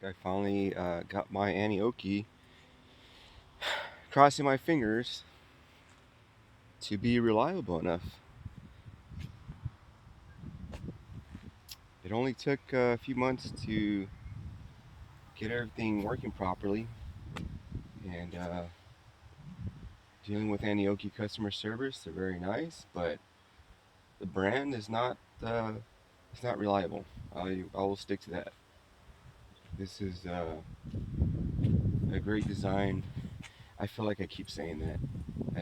think I finally got my Anioki, crossing my fingers, to be reliable enough. It only took a few months to get everything working properly, and dealing with Anioki customer service, they're very nice, but the brand is not it's not reliable. I will stick to that. This is a great design. I feel like I keep saying that.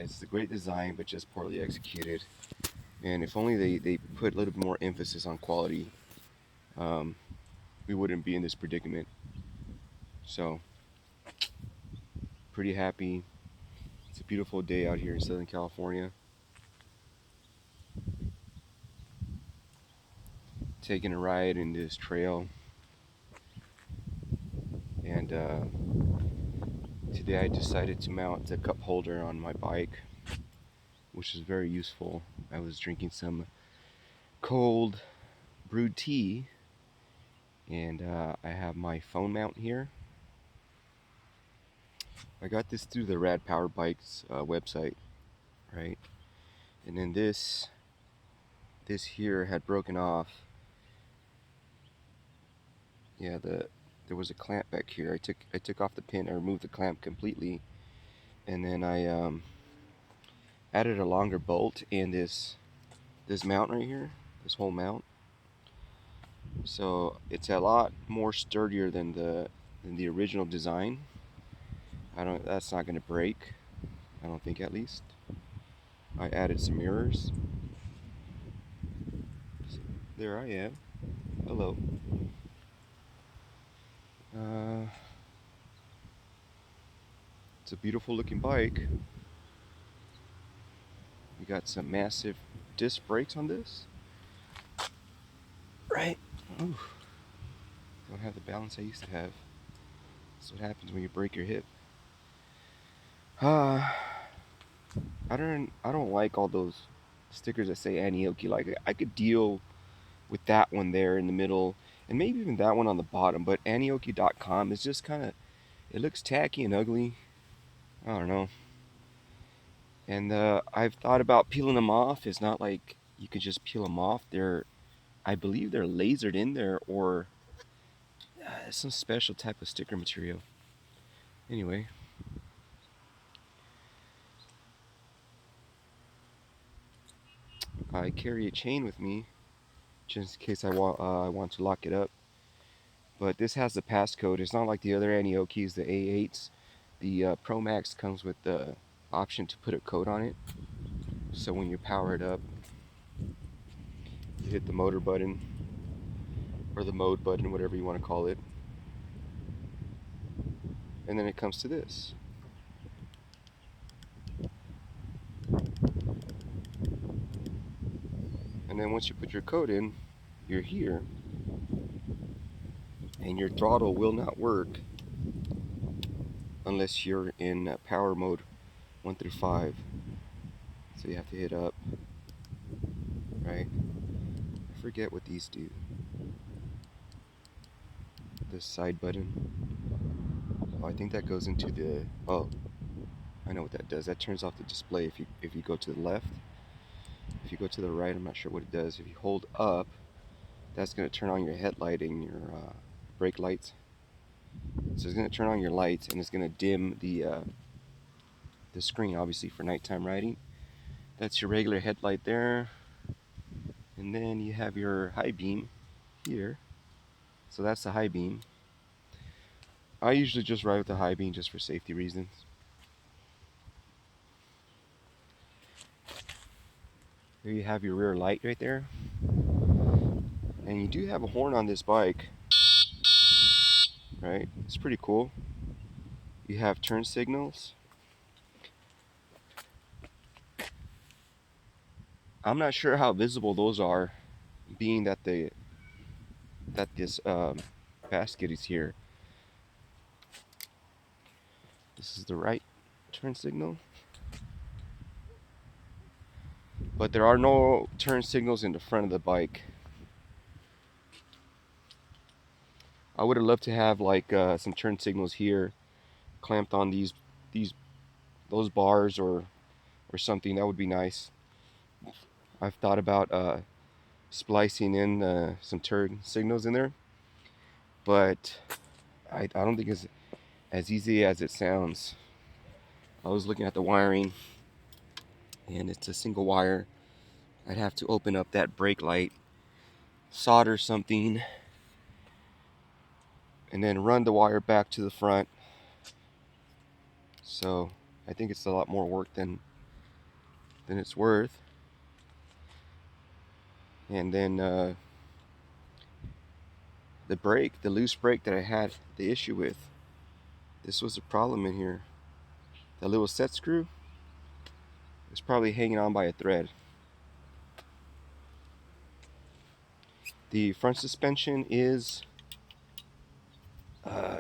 It's a great design, but just poorly executed. And if only they put a little bit more emphasis on quality, um, we wouldn't be in this predicament. So, pretty happy. It's a beautiful day out here in Southern California. Taking a ride in this trail, and today I decided to mount the cup holder on my bike, which is very useful. I was drinking some cold brewed tea, and I have my phone mount here. I got this through the Rad Power Bikes website, right? And then this here had broken off. Yeah, there was a clamp back here. I took off the pin. I removed the clamp completely, and then I added a longer bolt in this mount right here. This whole mount. So it's a lot more sturdier than the original design. That's not gonna break. I don't think, at least. I added some mirrors. So there I am. Hello. Uh, it's a beautiful looking bike. We got some massive disc brakes on this. Right. Ooh. Don't have the balance I used to have. That's what happens when you break your hip. Uh, I don't like all those stickers that say Anioki. Like, I could deal with that one there in the middle, and maybe even that one on the bottom, but Anioki.com is just kind of, it looks tacky and ugly. I don't know. And I've thought about peeling them off. It's not like you could just peel them off. I believe they're lasered in there, or some special type of sticker material. Anyway, I carry a chain with me just in case I want to lock it up. But this has the passcode. It's not like the other Aniokis, the A8s. The Pro Max comes with the option to put a code on it. So when you power it up, you hit the motor button, or the mode button, whatever you want to call it. And then it comes to this. And then once you put your code in, you're here. And your throttle will not work unless you're in power mode 1 through 5. So you have to hit up, right? I forget what these do. This side button. Oh, I think that goes into the, oh, I know what that does. That turns off the display if you go to the left. If you go to the right, I'm not sure what it does. If you hold up, that's going to turn on your headlight and your brake lights. So it's going to turn on your lights, and it's going to dim the screen, obviously, for nighttime riding. That's your regular headlight there. And then you have your high beam here. So that's the high beam. I usually just ride with the high beam just for safety reasons. Here you have your rear light right there. And you do have a horn on this bike, right? It's pretty cool. You have turn signals. I'm not sure how visible those are, being that this basket is here. This is the right turn signal. But there are no turn signals in the front of the bike. I would have loved to have like some turn signals here clamped on these those bars or something. That would be nice. I've thought about splicing in some turn signals in there, but I don't think it's as easy as it sounds. I was looking at the wiring, and it's a single wire. I'd have to open up that brake light, solder something, and then run the wire back to the front. So I think it's a lot more work than it's worth. And then the brake, the loose brake that I had the issue with, this was a problem in here. That little set screw is probably hanging on by a thread. The front suspension is uh,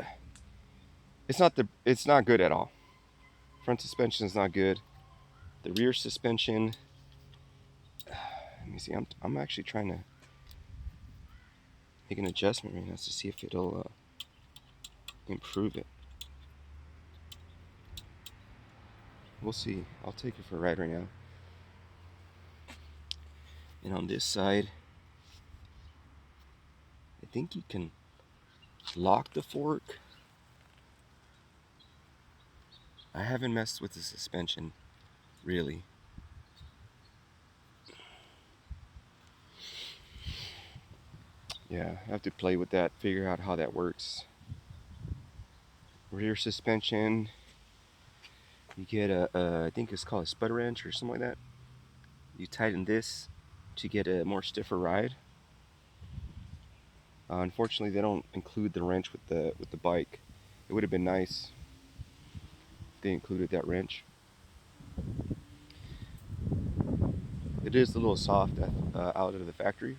it's not good at all. Front suspension is not good. The rear suspension, let me see. I'm actually trying to make an adjustment right now to see if it'll improve it. We'll see. I'll take it for a ride right now. And on this side, I think you can lock the fork. I haven't messed with the suspension, really. Yeah, I have to play with that, figure out how that works. Rear suspension, you get I think it's called a spud wrench or something like that. You tighten this to get a more stiffer ride. Unfortunately, they don't include the wrench with the bike. It would have been nice if they included that wrench. It is a little soft out of the factory.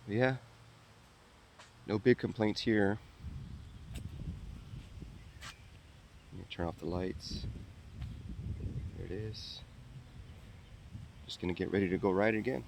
But yeah, no big complaints here. Let me turn off the lights. There it is. Just gonna get ready to go ride again.